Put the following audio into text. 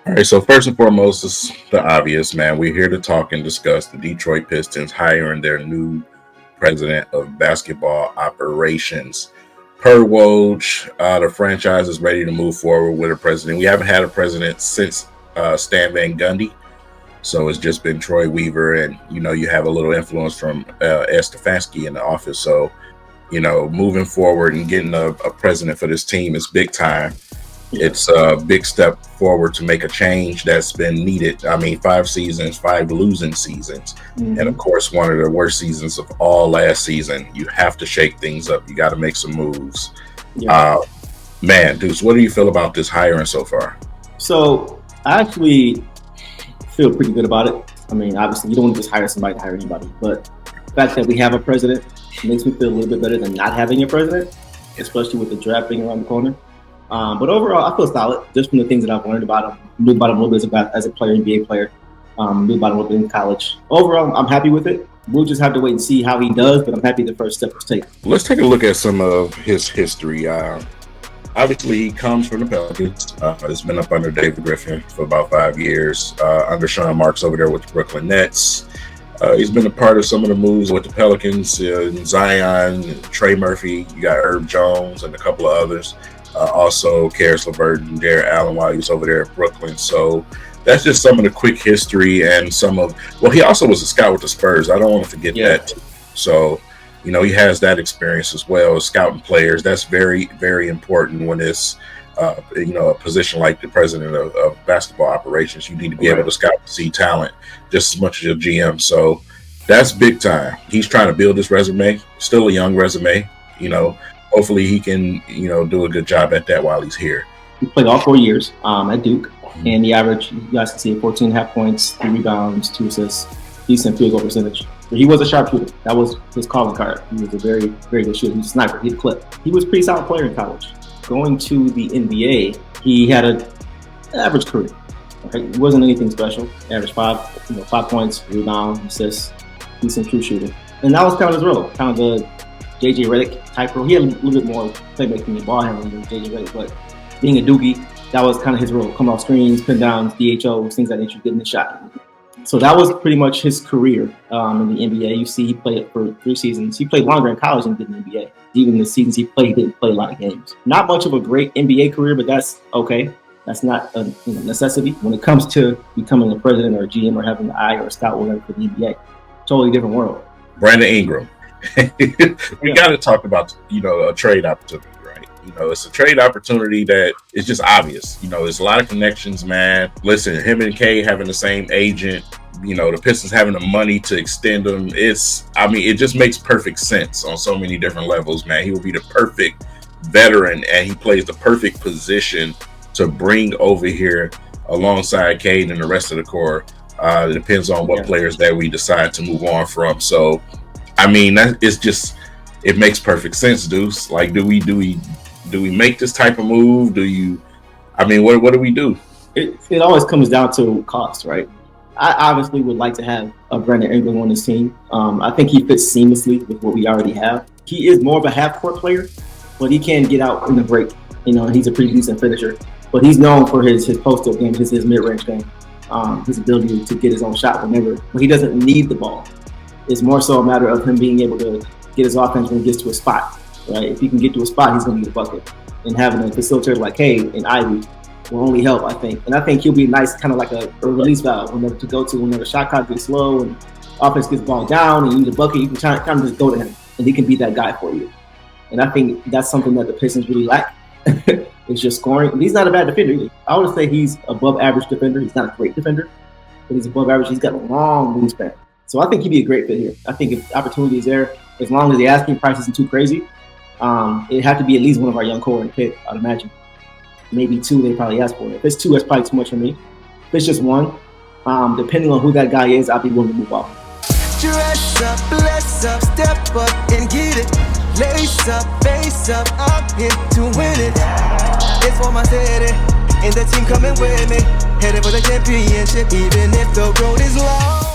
All right, so first and foremost is the obvious, man. We're here to talk and discuss the Detroit Pistons hiring their new president of basketball operations. Per Woj, the franchise is ready to move forward with a president. We haven't had a president since Stan Van Gundy, so it's just been Troy Weaver, and you have a little influence from S. Stefanski in the office. So moving forward and getting a president for this team is big time. Yeah. It's a big step forward to make a change that's been needed. I mean, 5 seasons, 5 losing seasons, and hmm of course, one of the worst seasons of all last season. You have to shake things up. You got to make some moves. Yeah. Uh, Man, Deuce, what do you feel about this hiring so far? So I actually feel pretty good about it. I mean, obviously, you don't want to just hire somebody to hire anybody, but the fact that we have a president makes me feel a little bit better than not having a president, especially with the draft being around the corner. But overall, I feel solid just from the things that I've learned about him. Knew about him a little bit as a player, NBA player. Knew about him a little bit in college. Overall, I'm happy with it. We'll just have to wait and see how he does, but I'm happy the first step was taken. Let's take a look at some of his history. Obviously, he comes from the Pelicans. He's been up under David Griffin for about 5 years, under Sean Marks over there with the Brooklyn Nets. He's been a part of some of the moves with the Pelicans, Zion, Trey Murphy. You got Herb Jones and a couple of others. Also, Karis LeVert and Jared Allen while he was over there at Brooklyn. So that's just some of the quick history and well, he also was a scout with the Spurs. I don't want to forget that. So, he has that experience as well as scouting players. That's very, very important when it's, a position like the president of basketball operations. You need to be able to scout and see talent just as much as your GM. So that's big time. He's trying to build his resume, still a young resume. Hopefully he can, do a good job at that while he's here. He played all 4 years at Duke, and the average, you guys can see, 14.5 points, 3 rebounds, 2 assists, decent field goal percentage. But he was a sharpshooter. That was his calling card. He was a very, very good shooter. He was a sniper. He had a clip. He was a pretty solid player in college. Going to the NBA, he had an average career. Okay? It wasn't anything special. Average 5 points, rebound, assists, decent true shooter. And that was kind of his role, kind of the JJ Redick type role. He had a little bit more playmaking and ball handling than JJ Redick, but being a dookie, that was kind of his role. Coming off screens, pin downs, DHOs, things like that, getting the shot. So that was pretty much his career in the NBA. You see, he played for 3 seasons. He played longer in college than he did in the NBA. Even the seasons he played, he didn't play a lot of games. Not much of a great NBA career, but that's okay. That's not a necessity. When it comes to becoming a president or a GM or having an eye or a scout or whatever for the NBA, totally different world. Brandon Ingram. We got to talk about, a trade opportunity, right? It's a trade opportunity that is just obvious. There's a lot of connections, man. Listen, him and Kay having the same agent, the Pistons having the money to extend him. It just makes perfect sense on so many different levels, man. He will be the perfect veteran, and he plays the perfect position to bring over here alongside Cade and the rest of the core. It depends on what players that we decide to move on from. So, it makes perfect sense, Deuce. Like, do we make this type of move? What do we do? It always comes down to cost, right? I obviously would like to have a Brandon Ingram on this team. I think he fits seamlessly with what we already have. He is more of a half-court player, but he can get out in the break. And he's a pretty decent finisher. But he's known for his post-up game, his mid-range game, his ability to get his own shot whenever. But he doesn't need the ball. It's more so a matter of him being able to get his offense when he gets to a spot, right? If he can get to a spot, he's going to get a bucket. And having a facilitator like Cade and Ivy will only help, I think. And I think he'll be nice, kind of like a release valve whenever the shot clock gets slow and offense gets ball down and you need a bucket, you can kind of just go to him and he can be that guy for you. And I think that's something that the Pistons really lack. It's just scoring. And he's not a bad defender either. I would say he's above average defender. He's not a great defender, but he's above average. He's got a long wingspan. So I think he'd be a great fit here. I think if the opportunity is there, as long as the asking price isn't too crazy, it'd have to be at least one of our young core in the pick, I'd imagine. Maybe 2 they probably ask for. If it's 2, that's probably too much for me. If it's just 1, depending on who that guy is, I'll be willing to move off. Dress up, bless up, step up and get it. Lace up, face up, I'm here to win it. It's for my city, and the team coming with me. Headed for the championship, even if the road is long.